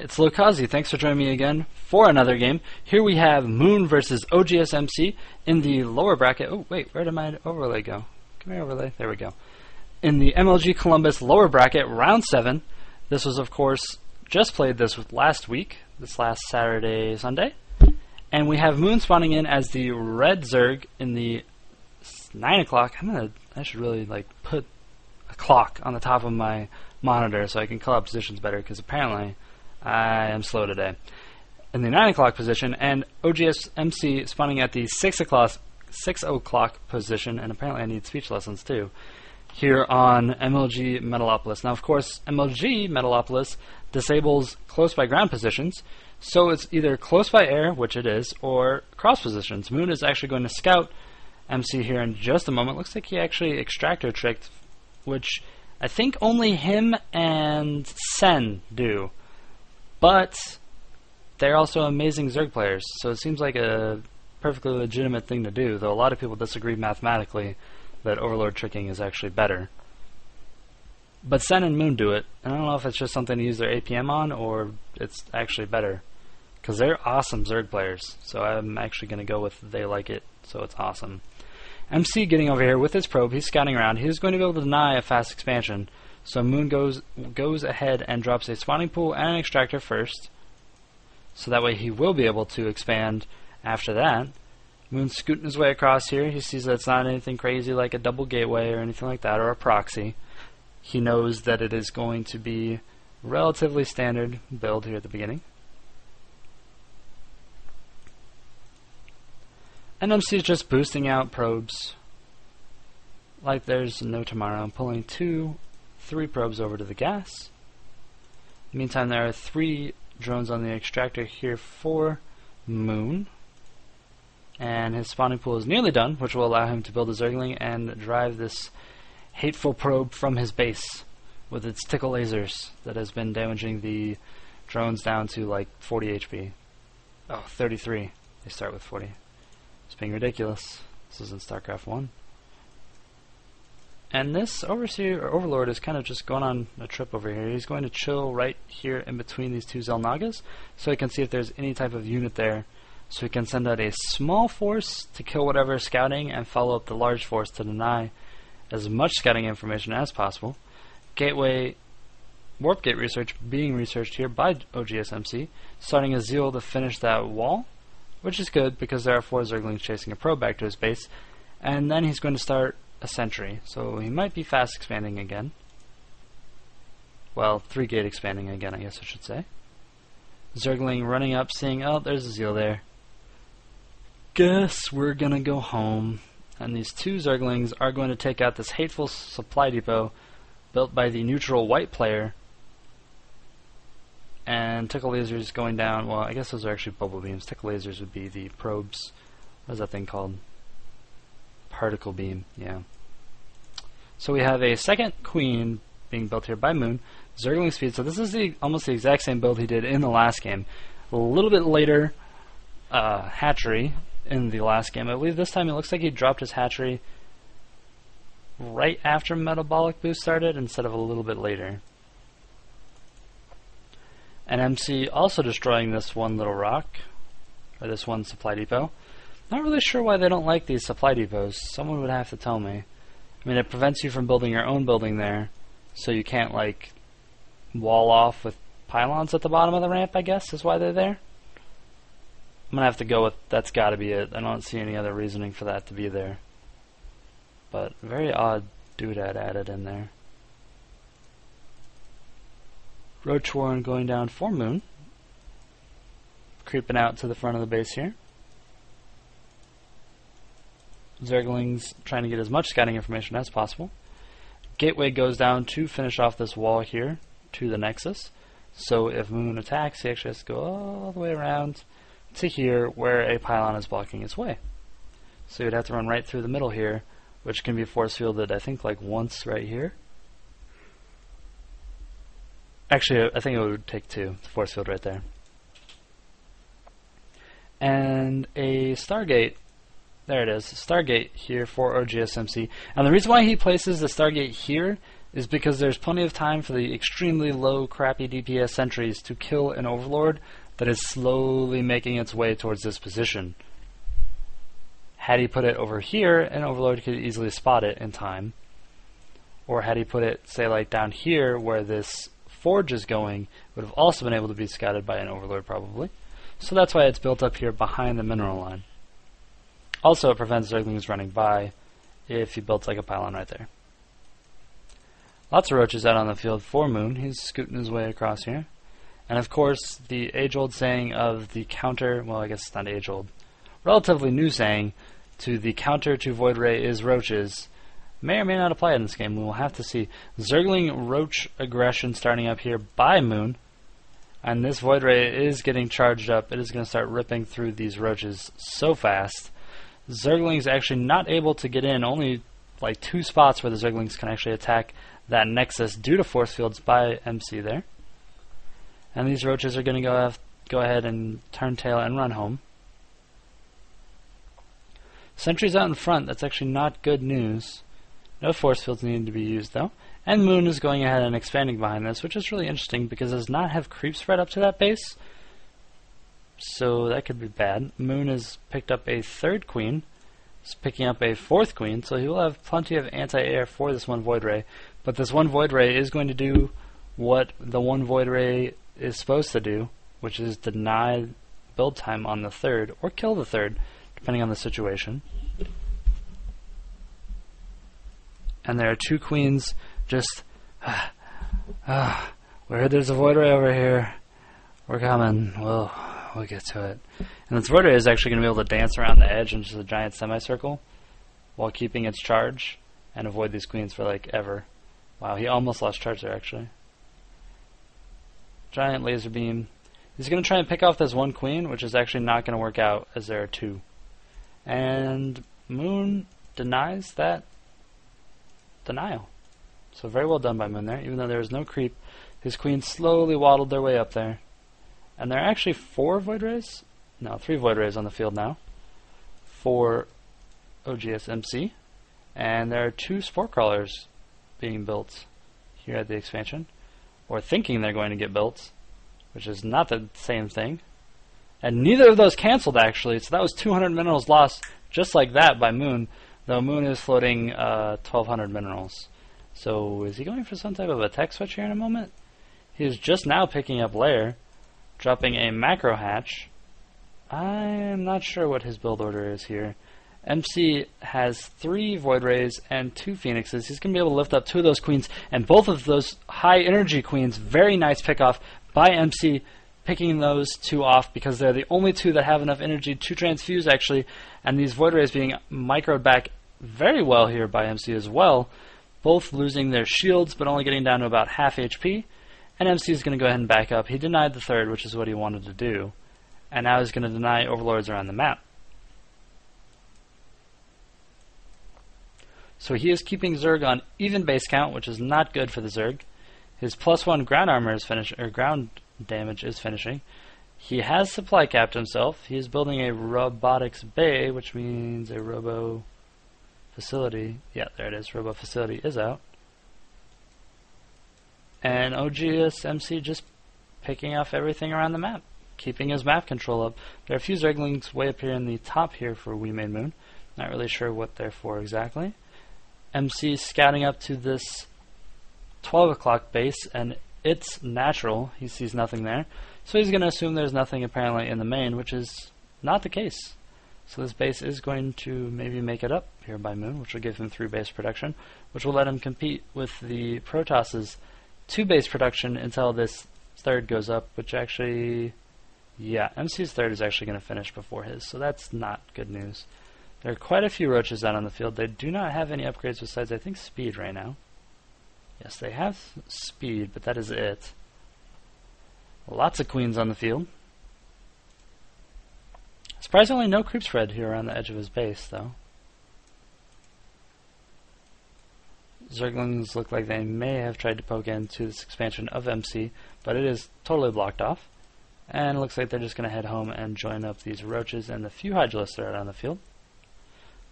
it's Lokazi. Thanks for joining me again for another game. Here we have Moon versus oGsMC in the lower bracket. Oh, wait, where did my overlay go? Come here, overlay. There we go. In the MLG Columbus lower bracket, round 7. This was, of course, just played this last week, this last Saturday, Sunday. And we have Moon spawning in as the red Zerg in the 9 o'clock. I should really put a clock on the top of my monitor so I can call out positions better, because apparently I am slow today. In the 9 o'clock position, and oGsMC spawning at the 6 o'clock position, and apparently I need speech lessons too, here on MLG Metalopolis. Now, of course, MLG Metalopolis disables close by ground positions, so it's either close by air, which it is, or cross positions. Moon is actually going to scout MC here in just a moment. Looks like he actually extractor tricked, which I think only him and Sen do. But they're also amazing Zerg players, so it seems like a perfectly legitimate thing to do, though a lot of people disagree mathematically that Overlord tricking is actually better. But Sen and Moon do it, and I don't know if it's just something to use their APM on, or it's actually better. Because they're awesome Zerg players, so I'm actually going to go with they like it, so it's awesome. MC getting over here with his probe, he's scouting around. He's going to be able to deny a fast expansion. So Moon goes ahead and drops a spawning pool and an extractor first. So that way he will be able to expand after that. Moon's scooting his way across here. He sees that it's not anything crazy like a double gateway or anything like that, or a proxy. He knows that it is going to be relatively standard build here at the beginning. And MC is just boosting out probes like there's no tomorrow. I'm pulling 3 probes over to the gas. Meantime, there are 3 drones on the extractor here for Moon. And his spawning pool is nearly done, which will allow him to build a Zergling and drive this hateful probe from his base with its tickle lasers that has been damaging the drones down to like 40 HP. Oh, 33. They start with 40. It's being ridiculous. This is in StarCraft 1. And this Overseer or Overlord is kind of just going on a trip over here. He's going to chill right here in between these 2 Xel'Nagas so he can see if there's any type of unit there. So he can send out a small force to kill whatever is scouting and follow up the large force to deny as much scouting information as possible. Gateway Warp Gate research being researched here by oGsMC, starting a Zeal to finish that wall, which is good because there are 4 Zerglings chasing a probe back to his base, and then he's going to start a sentry, so he might be fast expanding again. Well, 3 gate expanding again, I guess I should say. Zergling running up, seeing, oh, there's a Zeal there. Guess we're gonna go home. And these 2 Zerglings are going to take out this hateful supply depot built by the neutral white player. And tickle lasers going down. Well, I guess those are actually bubble beams. Tickle lasers would be the probes. What is that thing called? Particle beam, yeah. So we have a second queen being built here by Moon. Zergling speed. So this is almost the exact same build he did in the last game. A little bit later hatchery in the last game. I believe this time it looks like he dropped his hatchery right after Metabolic Boost started instead of a little bit later. And MC also destroying this one little rock, or this one supply depot. Not really sure why they don't like these supply depots. Someone would have to tell me. I mean, it prevents you from building your own building there, so you can't, like, wall off with pylons at the bottom of the ramp, I guess, is why they're there. I'm going to have to go with that's got to be it. I don't see any other reasoning for that to be there. But very odd doodad added in there. Roach Warren going down for Moon. Creeping out to the front of the base here. Zerglings trying to get as much scouting information as possible. Gateway goes down to finish off this wall here to the Nexus. So if Moon attacks, he actually has to go all the way around to here where a pylon is blocking its way. So you'd have to run right through the middle here, which can be force fielded, I think, like once right here. Actually, I think it would take 2 to force field right there. And a Stargate. There it is, Stargate here for oGsMC. And the reason why he places the Stargate here is because there's plenty of time for the extremely low, crappy DPS sentries to kill an Overlord that is slowly making its way towards this position. Had he put it over here, an Overlord could easily spot it in time. Or had he put it, say, like down here where this forge is going, would have also been able to be scouted by an Overlord probably. So that's why it's built up here behind the mineral line. Also, it prevents Zerglings running by if he builds like a pylon right there. Lots of roaches out on the field for Moon. He's scooting his way across here. And of course, the age-old saying of the counter, well, I guess it's not age-old, relatively new saying to the counter to Void Ray is roaches, may or may not apply in this game. We will have to see. Zergling roach aggression starting up here by Moon. And this Void Ray is getting charged up. It is going to start ripping through these roaches so fast. Zergling's actually not able to get in. Only like 2 spots where the Zerglings can actually attack that nexus due to force fields by MC there. And these roaches are going to go ahead and turn tail and run home. Sentries out in front. That's actually not good news. No force fields needed to be used though. And Moon is going ahead and expanding behind this, which is really interesting because it does not have creep spread up to that base. So that could be bad. Moon has picked up a 3rd queen. He's picking up a 4th queen, so he will have plenty of anti-air for this one Void Ray. But this one Void Ray is going to do what the one Void Ray is supposed to do, which is deny build time on the 3rd, or kill the 3rd, depending on the situation. And there are 2 queens just, we heard there's a Void Ray over here. We're coming. We'll get to it. And this Void Ray is actually going to be able to dance around the edge into the giant semicircle while keeping its charge and avoid these queens for like ever. Wow, he almost lost charge there actually. Giant laser beam. He's going to try and pick off this 1 queen, which is actually not going to work out as there are 2. And Moon denies that denial. So very well done by Moon there. Even though there was no creep, his queens slowly waddled their way up there. And there are actually 4 Void Rays? No, 3 Void Rays on the field now for oGsMC. And there are 2 Spore Crawlers being built here at the expansion, or thinking they're going to get built, which is not the same thing. And neither of those canceled actually, so that was 200 minerals lost just like that by Moon, though Moon is floating 1200 minerals. So is he going for some type of a tech switch here in a moment? He is just now picking up Lair, dropping a macro hatch. I am not sure what his build order is here. MC has 3 Void Rays and 2 Phoenixes. He's going to be able to lift up 2 of those queens, and both of those high energy queens, very nice pick off by MC, picking those 2 off because they're the only 2 that have enough energy to transfuse actually, and these Void Rays being microed back very well here by MC as well, both losing their shields but only getting down to about half HP, and MC is going to go ahead and back up. He denied the 3rd, which is what he wanted to do, and now he's going to deny Overlords around the map. So he is keeping Zerg on even base count, which is not good for the Zerg. His +1 ground armor is ground damage is finishing. He has supply capped himself. He is building a robotics bay, which means a robo facility. Yeah, there it is. Robo facility is out. And oGsMC just picking off everything around the map, keeping his map control up. There are a few Zerglings way up here in the top here for We Made Moon. Not really sure what they're for exactly. MC scouting up to this 12 o'clock base, and it's natural. He sees nothing there. So he's going to assume there's nothing apparently in the main, which is not the case. So this base is going to maybe make it up here by Moon, which will give him 3 base production, which will let him compete with the Protoss's 2 base production until this 3rd goes up, which actually, yeah, MC's 3rd is actually going to finish before his, so that's not good news. There are quite a few roaches out on the field. They do not have any upgrades besides, I think, speed right now. Yes, they have speed, but that is it. Lots of queens on the field. Surprisingly, no creep spread here around the edge of his base, though. Zerglings look like they may have tried to poke into this expansion of MC, but it is totally blocked off. And it looks like they're just going to head home and join up these roaches and the few Hydralisks that are out on the field.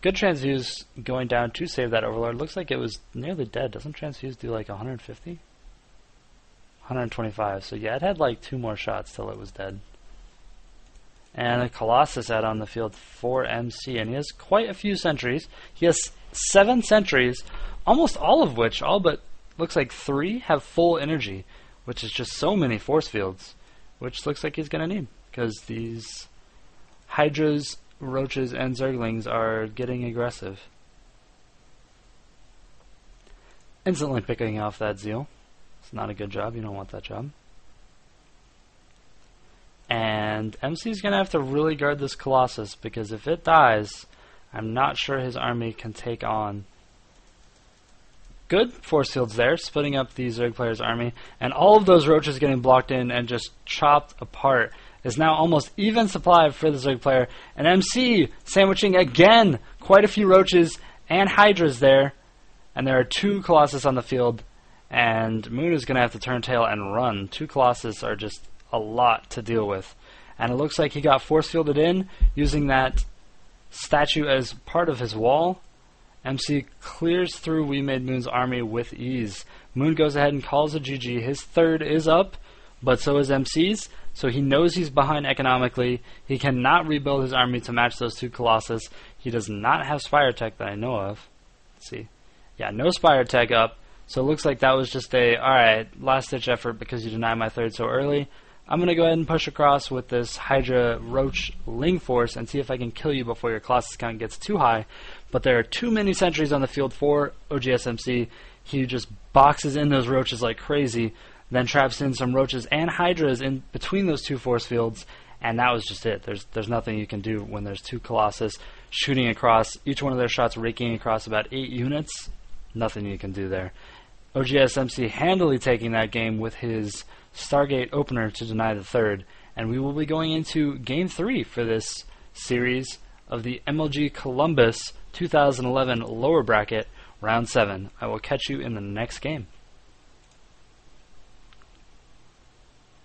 Good transfuse going down to save that Overlord. Looks like it was nearly dead. Doesn't transfuse do like 150? 125. So yeah, it had like 2 more shots till it was dead. And a Colossus out on the field for MC, and he has quite a few sentries. He has 7 sentries, almost all of which, all but looks like 3, have full energy, which is just so many force fields, which looks like he's going to need, because these Hydras, Roaches, and Zerglings are getting aggressive. Instantly picking off that Zeal. It's not a good job. You don't want that job. And MC's going to have to really guard this Colossus, because if it dies, I'm not sure his army can take on. Good force fields there, splitting up the Zerg player's army, and all of those Roaches getting blocked in and just chopped apart. Is now almost even supply for the Zerg player, and MC sandwiching again quite a few Roaches and Hydras there, and there are 2 Colossus on the field, and Moon is going to have to turn tail and run. 2 Colossus are just a lot to deal with, and it looks like he got force fielded in using that statue as part of his wall. MC clears through We Made Moon's army with ease. Moon goes ahead and calls a GG. His 3rd is up, but so is MC's, so he knows he's behind economically. He cannot rebuild his army to match those 2 Colossus. He does not have Spire Tech that I know of. Let's see. Yeah, no Spire Tech up, so it looks like that was just a, alright, last-ditch effort because you denied my 3rd so early. I'm going to go ahead and push across with this Hydra Roach Ling Force and see if I can kill you before your Colossus count gets too high. But there are too many sentries on the field for oGsMC. He just boxes in those Roaches like crazy, then traps in some Roaches and Hydras in between those 2 force fields, and that was just it. There's nothing you can do when there's 2 Colossus shooting across, each one of their shots raking across about 8 units. Nothing you can do there. oGsMC handily taking that game with his Stargate opener to deny the 3rd, and we will be going into Game 3 for this series of the MLG Columbus 2011 lower bracket, Round 7. I will catch you in the next game.